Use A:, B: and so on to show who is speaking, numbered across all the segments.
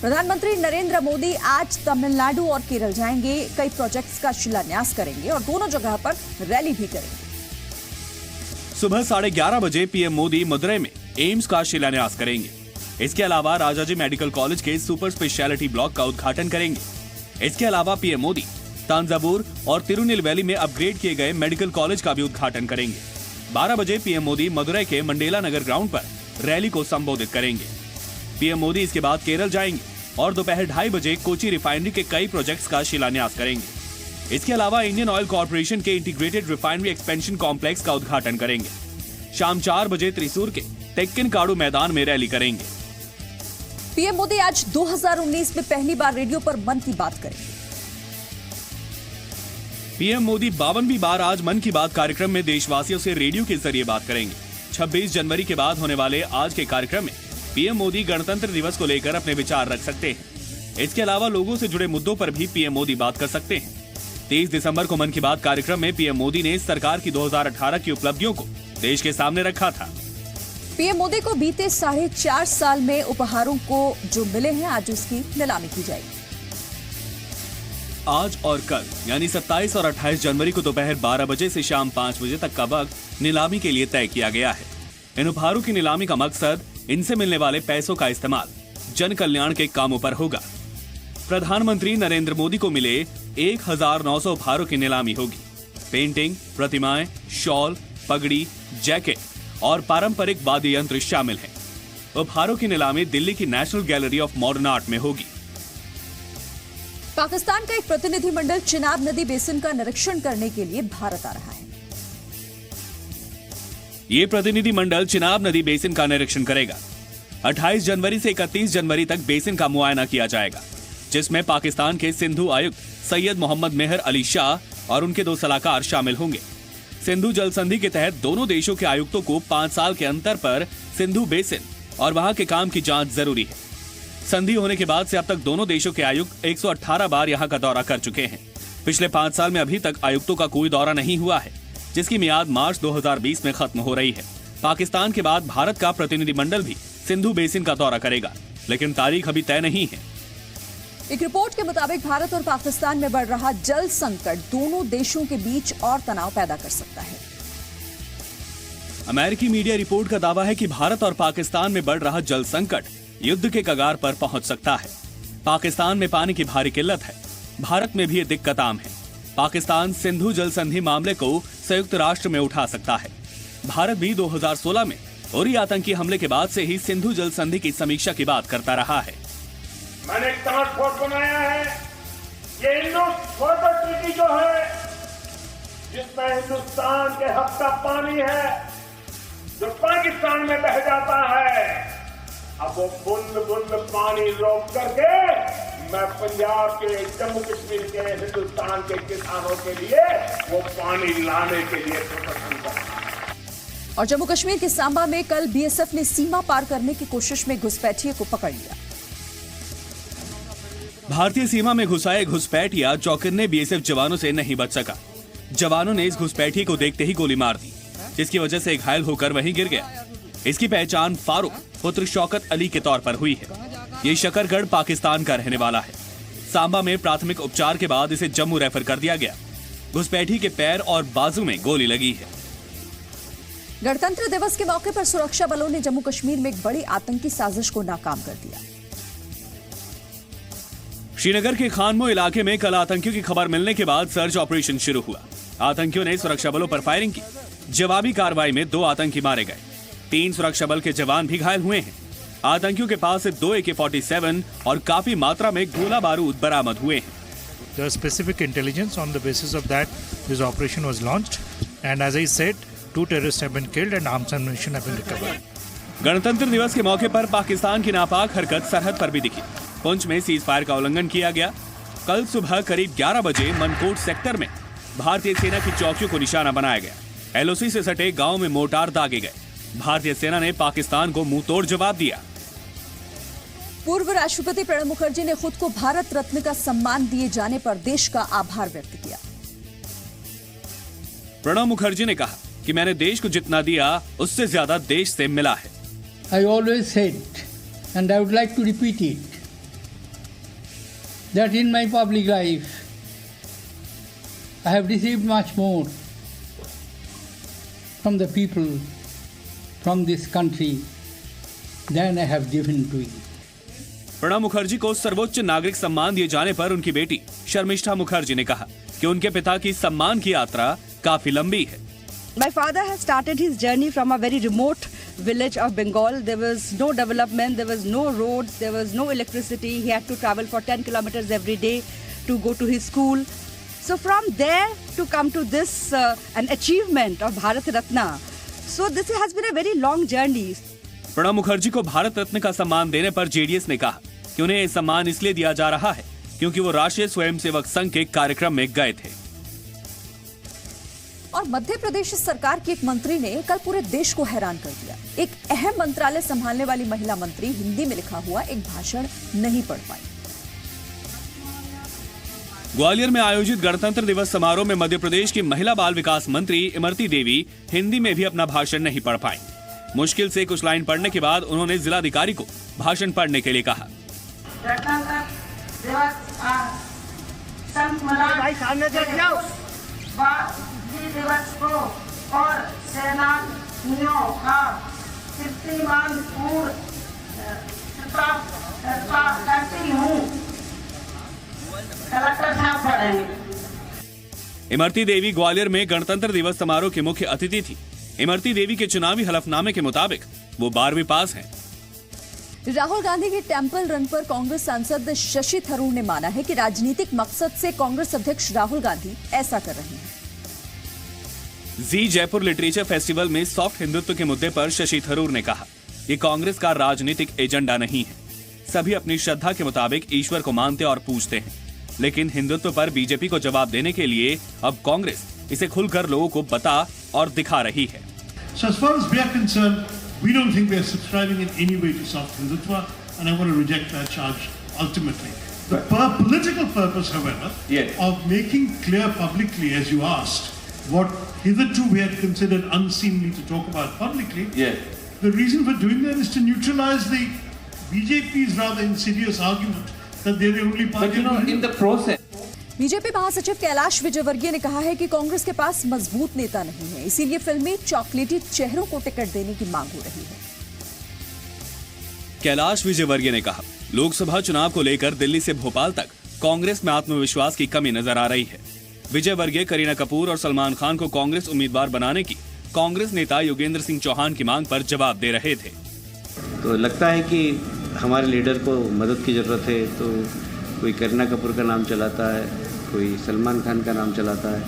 A: प्रधानमंत्री नरेंद्र मोदी आज तमिलनाडु और केरल जाएंगे, कई प्रोजेक्ट्स का शिलान्यास करेंगे और दोनों जगह पर रैली भी करेंगे।
B: सुबह 11:30 बजे पीएम मोदी मदुरई में एम्स का शिलान्यास करेंगे। इसके अलावा राजाजी मेडिकल कॉलेज के सुपर स्पेशलिटी ब्लॉक का उद्घाटन करेंगे। इसके अलावा पीएम मोदी तांजावुर और तिरुनेलवेली में अपग्रेड किए गए मेडिकल कॉलेज का भी उद्घाटन करेंगे। 12 बजे पीएम मोदी मदुरई के मंडेला नगर ग्राउंड पर रैली को संबोधित करेंगे। पीएम मोदी इसके बाद केरल जाएंगे और दोपहर 2:30 बजे कोची रिफाइनरी के कई प्रोजेक्ट्स का शिलान्यास करेंगे। इसके अलावा इंडियन ऑयल कॉर्पोरेशन के इंटीग्रेटेड रिफाइनरी एक्सपेंशन कॉम्प्लेक्स का उद्घाटन करेंगे। शाम 4 बजे त्रिशूर के तेक्केनकाडु मैदान में रैली करेंगे।
A: पीएम मोदी आज 2019 में पहली बार रेडियो पर मन की बात करेंगे।
B: पीएम मोदी 52वीं बार आज मन की बात कार्यक्रम में देशवासियों से रेडियो के जरिए बात करेंगे। 26 जनवरी के बाद होने वाले आज के कार्यक्रम में पीएम मोदी गणतंत्र दिवस को लेकर अपने विचार रख सकते हैं। इसके अलावा लोगों से जुड़े मुद्दों पर भी पीएम मोदी बात कर सकते हैं। 23 दिसंबर को मन की बात कार्यक्रम में पीएम मोदी ने सरकार की 2018 की उपलब्धियों को देश के सामने रखा था।
A: पीएम मोदी को बीते 4.5 साल में उपहारों को जो मिले हैं, आज उसकी नीलामी की जाएगी।
B: आज और कल यानी 27 और 28 जनवरी को दोपहर 12 बजे से शाम 5 बजे तक का वक्त नीलामी के लिए तय किया गया है। इन उपहारों की नीलामी का मकसद इनसे मिलने वाले पैसों का इस्तेमाल जन कल्याण के कामों पर होगा। प्रधानमंत्री नरेंद्र मोदी को मिले 1900 उपहारों की नीलामी होगी। पेंटिंग, प्रतिमाएं, शॉल, पगड़ी, जैकेट और पारंपरिक वाद्य यंत्र शामिल हैं। उपहारों की नीलामी दिल्ली की national gallery of modern art में होगी।
A: पाकिस्तान का एक प्रतिनिधिमंडल चिनाब नदी बेसिन का निरीक्षण करने के लिए भारत आ रहा है।
B: ये प्रतिनिधिमंडल चिनाब नदी बेसिन का निरीक्षण करेगा। 28 जनवरी से 31 जनवरी तक बेसिन का मुआयना किया जाएगा, जिसमें पाकिस्तान के सिंधु आयुक्त सैयद मोहम्मद मेहर अली शाह और उनके 2 सलाहकार शामिल होंगे। सिंधु जल संधि के तहत दोनों देशों के आयुक्तों को 5 साल के अंतर पर सिंधु बेसिन और वहां के काम की जांच जरूरी है। संधि होने के बाद से अब तक दोनों देशों के आयुक्त 118 बार यहां का दौरा कर चुके हैं। पिछले 5 साल में अभी तक आयुक्तों का कोई दौरा नहीं हुआ है, जिसकी मियाद मार्च 2020 में खत्म हो रही है। पाकिस्तान के बाद भारत का प्रतिनिधिमंडल भी सिंधु बेसिन का दौरा करेगा, लेकिन तारीख अभी तय नहीं है।
A: एक रिपोर्ट के मुताबिक भारत और पाकिस्तान में बढ़ रहा जल संकट दोनों देशों के बीच और तनाव पैदा कर सकता है।
B: अमेरिकी मीडिया रिपोर्ट का दावा है कि भारत और पाकिस्तान में बढ़ रहा जल संकट युद्ध के कगार पर पहुंच सकता है। पाकिस्तान में पानी की भारी किल्लत है, भारत में भी ये दिक्कत आम है। पाकिस्तान सिंधु जल संधि मामले को संयुक्त राष्ट्र में उठा सकता है। भारत भी 2016 में उरी आतंकी हमले के बाद से ही सिंधु जल संधि की समीक्षा की बात करता रहा है।
C: मैंने एक टास्क फोर्स बनाया है। ये इंडस वाटर ट्रीटी जो है, जिसमें हिंदुस्तान के हक का पानी है जो पाकिस्तान में बह जाता है, अब वो बूंद बूंद पानी रोक करके मैं पंजाब के, जम्मू कश्मीर के, हिंदुस्तान के किसानों के लिए वो पानी लाने के लिए प्रदर्शन करना।
A: और जम्मू कश्मीर के सांबा में कल बीएसएफ ने सीमा पार करने की कोशिश में घुसपैठिए को पकड़ लिया।
B: भारतीय सीमा में घुसाए घुसपैठिया चौकिन्ने बीएसएफ जवानों से नहीं बच सका। जवानों ने इस घुसपैठिए को देखते ही गोली मार दी, जिसकी वजह से घायल होकर वहीं गिर गया। इसकी पहचान फारूक पुत्र शौकत अली के तौर पर हुई है। ये शकरगढ़ पाकिस्तान का रहने वाला है। सांबा में प्राथमिक उपचार के बाद इसे जम्मू रेफर कर दिया गया। घुसपैठी के पैर और बाजू में गोली लगी है।
A: गणतंत्र दिवस के मौके पर सुरक्षा बलों ने जम्मू कश्मीर में एक बड़ी आतंकी साजिश को नाकाम कर दिया।
B: श्रीनगर के खानमो इलाके में कल आतंकियों की खबर मिलने के बाद सर्च ऑपरेशन शुरू हुआ। आतंकियों ने सुरक्षा बलों पर फायरिंग की। जवाबी कार्रवाई में 2 आतंकी मारे गए। 3 सुरक्षा बल के जवान भी घायल हुए हैं। आतंकियों के पास से 2 AK-47 और काफी मात्रा में गोला बारूद बरामद हुए हैं।
D: There was specific intelligence. On the basis of that, this operation was launched, and as I said, 2 terrorists have been killed and arms ammunition have been recovered.
B: गणतंत्र दिवस के मौके पर पाकिस्तान की नापाक हरकत सरहद पर भी दिखी। पुंछ में सीज फायर का उल्लंघन किया गया। कल सुबह करीब 11 बजे मनकोट सेक्टर में भारतीय सेना की चौकियों को निशाना बनाया गया। LOC से सटे गांव में मोर्टार दागे गए। भारतीय सेना ने पाकिस्तान को मुंह तोड़ जवाब दिया।
A: पूर्व राष्ट्रपति प्रणब मुखर्जी ने खुद को भारत रत्न का सम्मान दिए जाने पर देश का आभार व्यक्त किया।
B: प्रणब मुखर्जी ने कहा कि मैंने देश को जितना दिया उससे ज्यादा देश से मिला है।
E: I always said, and I would like to repeat it, that in my public life I have received much more from the people, from this country than I have given to you.
B: Pranab Mukherjee को सर्वोच्च नागरिक सम्मान दिए जाने पर उनकी बेटी शर्मिष्ठा मुखर्जी ने कहा कि उनके पिता की सम्मान की यात्रा काफी लंबी है।
F: My father has started his journey from a very remote village of Bengal. There was no development, there was no roads, there was no electricity. He had to travel for 10 kilometers every day to go to his school. So from there to come to this an achievement of Bharat Ratna. So this has been a very long journey.
B: Pranab Mukherjee को भारत रत्न का सम्मान देने पर JDS ने कहा कि उन्हें ये सम्मान इसलिए दिया जा रहा है क्योंकि वो राष्ट्रीय स्वयंसेवक संघ के कार्यक्रम में गए थे।
A: और मध्य प्रदेश सरकार की एक मंत्री ने कल पूरे देश को हैरान कर दिया। एक अहम मंत्रालय संभालने वाली महिला मंत्री हिंदी में लिखा हुआ एक भाषण नहीं पढ़ पाई।
B: ग्वालियर में आयोजित गणतंत्र दिवस समारोह में मध्य प्रदेश की महिला बाल विकास मंत्री इमरती देवी हिंदी में भी अपना भाषण नहीं पढ़ पाई। मुश्किल से कुछ लाइन पढ़ने के बाद उन्होंने जिलाधिकारी को भाषण पढ़ने के लिए कहा।
G: दिवस को और सेनानियों का कीर्तिमानपूर्ण करती हूँ। कलेक्टर साहब पढ़ेंगे।
B: इमरती देवी ग्वालियर में गणतंत्र दिवस समारोह की मुख्य अतिथि थी। इमरती देवी के चुनावी हलफनामे के मुताबिक वो 12वीं पास हैं।
A: राहुल गांधी के टेंपल रन पर कांग्रेस सांसद शशि थरूर ने माना है कि राजनीतिक मकसद से कांग्रेस अध्यक्ष राहुल गांधी ऐसा कर रहे हैं।
B: जी जयपुर लिटरेचर फेस्टिवल में सॉफ्ट हिंदुत्व के मुद्दे पर शशि थरूर ने कहा, ये कांग्रेस का राजनीतिक एजेंडा नहीं है। सभी अपनी श्रद्धा के मुताबिक ईश्वर को मानते और पूजते हैं, लेकिन हिंदुत्व पर बीजेपी को जवाब देने के लिए अब कांग्रेस इसे खुलकर लोगों को बता और दिखा रही है।
H: So as far as we are concerned, we don't think we are subscribing in any way to soft hindutva, and I want to reject that charge ultimately. The political purpose, however, of making clear publicly, as you asked, what hitherto we had considered unseemly to talk about publicly, the reason for doing that is to neutralize the BJP's rather insidious argument that they're the only party.
I: But you know, in the process.
A: BJP महासचिव कैलाश विजयवर्गीय ने कहा है कि कांग्रेस के पास मजबूत नेता नहीं है, इसीलिए फिल्मी चॉकलेटी चेहरों को टिकट देने की मांग हो रही है।
B: कैलाश विजयवर्गीय ने कहा, लोकसभा चुनाव को लेकर दिल्ली से भोपाल तक कांग्रेस में आत्मविश्वास की कमी नजर आ रही है। विजयवर्गीय करीना कपूर और सलमान खान को कांग्रेस उम्मीदवार बनाने की कांग्रेस नेता योगेंद्र सिंह चौहान की मांग पर जवाब दे रहे थे।
J: तो लगता है कि हमारे लीडर को मदद की जरूरत है, तो कोई करीना कपूर का नाम चलाता है, कोई सलमान खान का नाम चलाता है,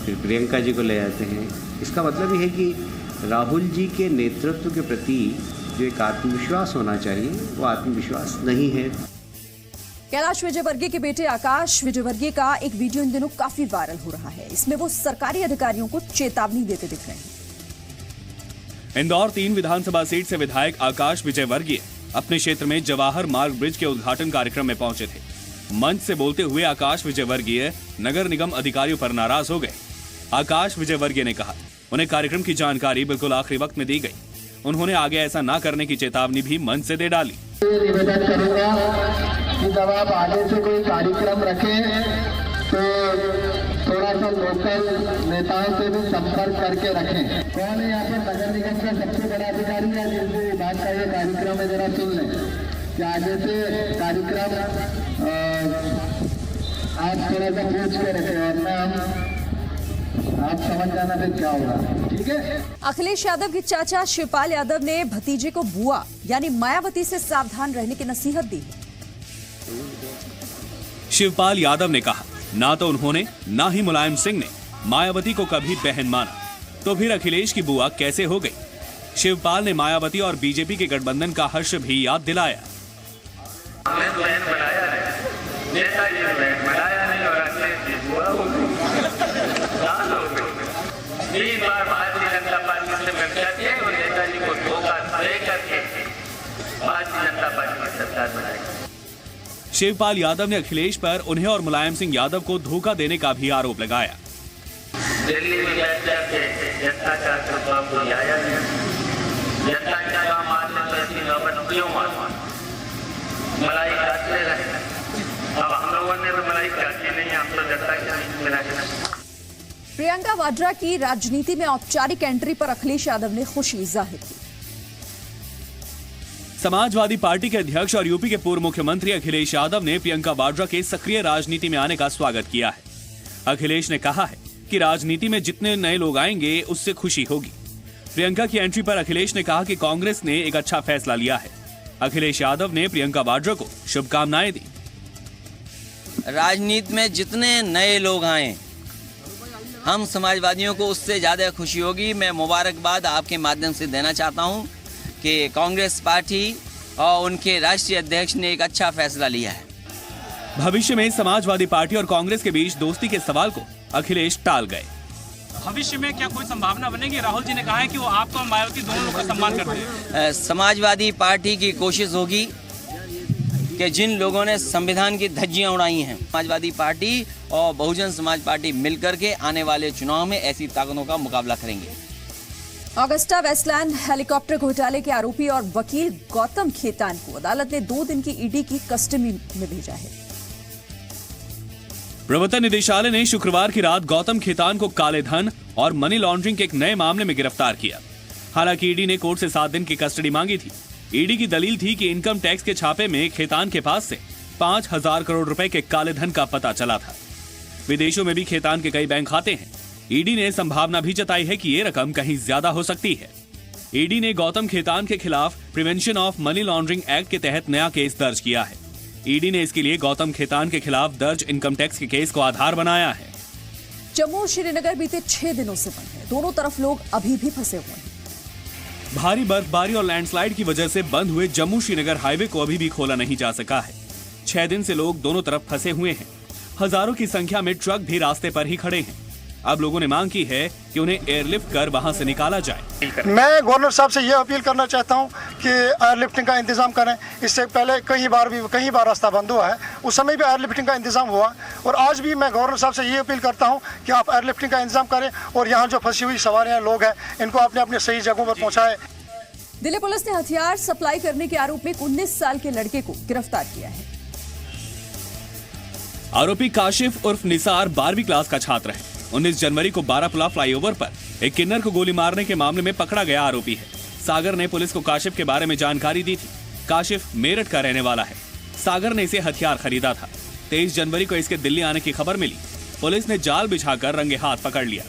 J: फिर प्रियंका जी को ले आते हैं। इसका मतलब ये है कि राहुल जी के नेतृत्व के प्रति जो एक आत्मविश्वास होना चाहिए वो आत्मविश्वास नहीं है।
A: कैलाश विजयवर्गीय के बेटे आकाश विजयवर्गीय का एक वीडियो इन दिनों काफी वायरल हो रहा है। इसमें वो सरकारी अधिकारियों को चेतावनी देते दिख रहे हैं।
B: इंदौर 3 विधानसभा सीट से विधायक आकाश विजयवर्गीय अपने क्षेत्र में जवाहर मार्ग ब्रिज के उद्घाटन कार्यक्रम में पहुंचे थे। मंच से बोलते हुए आकाश विजयवर्गीय नगर निगम अधिकारियों पर नाराज हो गए। आकाश विजयवर्गीय ने कहा, उन्हें कार्यक्रम की जानकारी बिल्कुल आखिरी वक्त में दी गई। उन्होंने आगे ऐसा न करने की चेतावनी भी मंच से दे डाली।
K: निवेदन करूंगा कि जब आप आगे से कोई कार्यक्रम रखें तो थोड़ा सा लोकल नेताओं से भी संपर्क करके रखें। कौन है यहाँ पर नगर निगम का सबसे बड़ा अधिकारी है जिनसे विभाग का ये कार्यक्रम है, जरा सुन लें कि आगे से कार्यक्रम आप थोड़ा सा पूछ के रखें, वरना आप समझ जाना फिर क्या होगा। ठीक है।
A: अखिलेश यादव के चाचा शिवपाल यादव ने भतीजे को बुआ यानी मायावती से सावधान रहने की नसीहत दी है।
B: शिवपाल यादव ने कहा, ना तो उन्होंने ना ही मुलायम सिंह ने मायावती को कभी बहन माना, तो फिर अखिलेश की बुआ कैसे हो गई। शिवपाल ने मायावती और बीजेपी के गठबंधन का हर्ष भी याद दिलाया।
L: भारतीय जनता पार्टी से मिलकर के और नेताजी को धोखा दे करके भारतीय जनता पार्टी की सरकार बनाई।
B: शिवपाल यादव ने अखिलेश पर उन्हें और मुलायम सिंह यादव को धोखा देने का भी आरोप लगाया।
L: दिल्ली में बैठ करके जनता का प्रभाव को आया नहीं, जनता का काम मारने तो ऐसी नौबत क्यों मारना, मलाई काटते रहे। अब हम लोगों मिला है।
A: प्रियंका वाड्रा की राजनीति में औपचारिक एंट्री पर अखिलेश यादव ने खुशी जाहिर की।
B: समाजवादी पार्टी के अध्यक्ष और यूपी के पूर्व मुख्यमंत्री अखिलेश यादव ने प्रियंका वाड्रा के सक्रिय राजनीति में आने का स्वागत किया है। अखिलेश ने कहा है कि राजनीति में जितने नए लोग आएंगे उससे खुशी होगी। प्रियंका की एंट्री पर अखिलेश ने कहा कि कांग्रेस ने एक अच्छा फैसला लिया है। अखिलेश यादव ने प्रियंका वाड्रा को शुभकामनाएं दी।
I: राजनीति में जितने नए लोग आए हम समाजवादियों को उससे ज्यादा खुशी होगी। मैं मुबारकबाद आपके माध्यम से देना चाहता हूं कि कांग्रेस पार्टी और उनके राष्ट्रीय अध्यक्ष ने एक अच्छा फैसला लिया है।
B: भविष्य में समाजवादी पार्टी और कांग्रेस के बीच दोस्ती के सवाल को अखिलेश टाल गए।
M: भविष्य में क्या कोई संभावना बनेगी? राहुल जी ने कहा है कि वो आपको और मायावती दोनों लोग का सम्मान करते हैं।
I: समाजवादी पार्टी की कोशिश होगी कि जिन लोगों ने संविधान की धज्जियां उड़ाई हैं, समाजवादी पार्टी और बहुजन समाज पार्टी मिलकर के आने वाले चुनाव में ऐसी ताकतों का मुकाबला करेंगे।
A: ऑगस्टा वेस्टलैंड हेलीकॉप्टर घोटाले के आरोपी और वकील गौतम खेतान को अदालत ने 2 दिन की ईडी की कस्टडी में भेजा है।
B: प्रवर्तन निदेशालय ने शुक्रवार की रात गौतम खेतान को काले धन और मनी लॉन्ड्रिंग के एक नए मामले में गिरफ्तार किया। हालांकि ईडी ने कोर्ट से 7 दिन की कस्टडी मांगी थी। ईडी की दलील थी कि इनकम टैक्स के छापे में खेतान के पास से 5,000 करोड़ रुपए के काले धन का पता चला था। विदेशों में भी खेतान के कई बैंक खाते हैं। ईडी ने संभावना भी जताई है कि ये रकम कहीं ज्यादा हो सकती है। ईडी ने गौतम खेतान के खिलाफ prevention of money laundering act के तहत नया केस दर्ज किया है। ईडी ने इसके लिए गौतम खेतान के खिलाफ दर्ज इनकम टैक्स के केस को आधार बनाया है।
A: जम्मू और श्रीनगर बीते 6 दिनों से बंद है। दोनों तरफ लोग अभी भी फंसे हुए हैं।
B: भारी बर्फबारी और लैंडस्लाइड की वजह से बंद हुए जम्मू श्रीनगर हाईवे को अभी भी खोला नहीं जा सका है। 6 दिन से लोग दोनों तरफ फंसे हुए हैं। हजारों की संख्या में ट्रक भी रास्ते पर ही खड़े हैं। अब लोगों ने मांग की है कि उन्हें एयरलिफ्ट कर वहां से निकाला जाए।
N: मैं गवर्नर साहब से ये अपील करना चाहता हूं कि एयरलिफ्टिंग का इंतजाम करें। इससे पहले कई बार रास्ता बंद हुआ है, उस समय भी एयरलिफ्टिंग का इंतजाम हुआ और आज भी मैं गवर्नर साहब से ये अपील करता हूं कि आप एयरलिफ्टिंग का इंतजाम करें और यहाँ जो फंसी हुई सवारियाँ लोग हैं इनको अपने अपने सही जगहों पर पहुँचाएं।
A: दिल्ली पुलिस ने हथियार सप्लाई करने के आरोप में 19 साल के लड़के को गिरफ्तार किया है।
B: आरोपी काशिफ उर्फ निसार 12वीं क्लास का छात्र है। 19 जनवरी को बारापुला फ्लाईओवर पर एक किन्नर को गोली मारने के मामले में पकड़ा गया आरोपी है। सागर ने पुलिस को काशिफ के बारे में जानकारी दी थी। काशिफ मेरठ का रहने वाला है। सागर ने इसे हथियार खरीदा था। 23 जनवरी को इसके दिल्ली आने की खबर मिली। पुलिस ने जाल बिछाकर रंगे हाथ पकड़ लिया।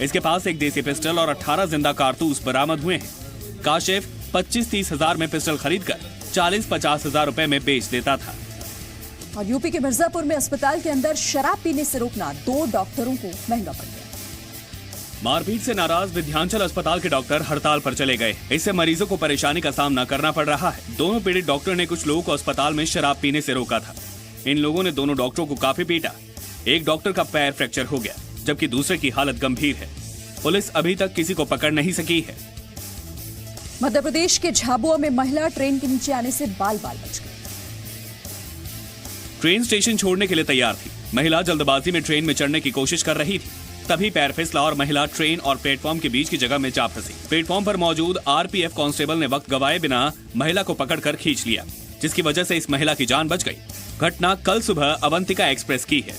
B: इसके पास एक देसी पिस्टल और 18 जिंदा कारतूस बरामद हुए हैं। काशिफ 25-30 हजार में पिस्टल खरीदकर 40-50 हजार रुपए में बेच देता था।
A: और यूपी के मिर्जापुर में अस्पताल के अंदर शराब पीने से रोकना 2 डॉक्टरों को महंगा पड़ गया।
B: मारपीट से नाराज विध्यांचल अस्पताल के डॉक्टर हड़ताल पर चले गए। इससे मरीजों को परेशानी का सामना करना पड़ रहा है। दोनों पीड़ित डॉक्टर ने कुछ लोगों को अस्पताल में शराब पीने से रोका था। इन लोगों ने दोनों डॉक्टरों को काफी पीटा। एक डॉक्टर का पैर फ्रैक्चर हो गया, जबकि दूसरे की हालत गंभीर है। पुलिस अभी तक किसी को पकड़ नहीं सकी है।
A: मध्य प्रदेश के झाबुआ में महिला ट्रेन के नीचे आने से बाल बच गई।
B: ट्रेन स्टेशन छोड़ने के लिए तैयार थी। महिला जल्दबाजी में ट्रेन में चढ़ने की कोशिश कर रही थी, तभी पैर फिसला और महिला ट्रेन और प्लेटफॉर्म के बीच की जगह में जा फंसी। प्लेटफॉर्म पर मौजूद आरपीएफ कांस्टेबल ने वक्त गवाए बिना महिला को पकड़कर खींच लिया, जिसकी वजह से इस महिला की जान बच गई। घटना कल सुबह अवंतिका एक्सप्रेस की है।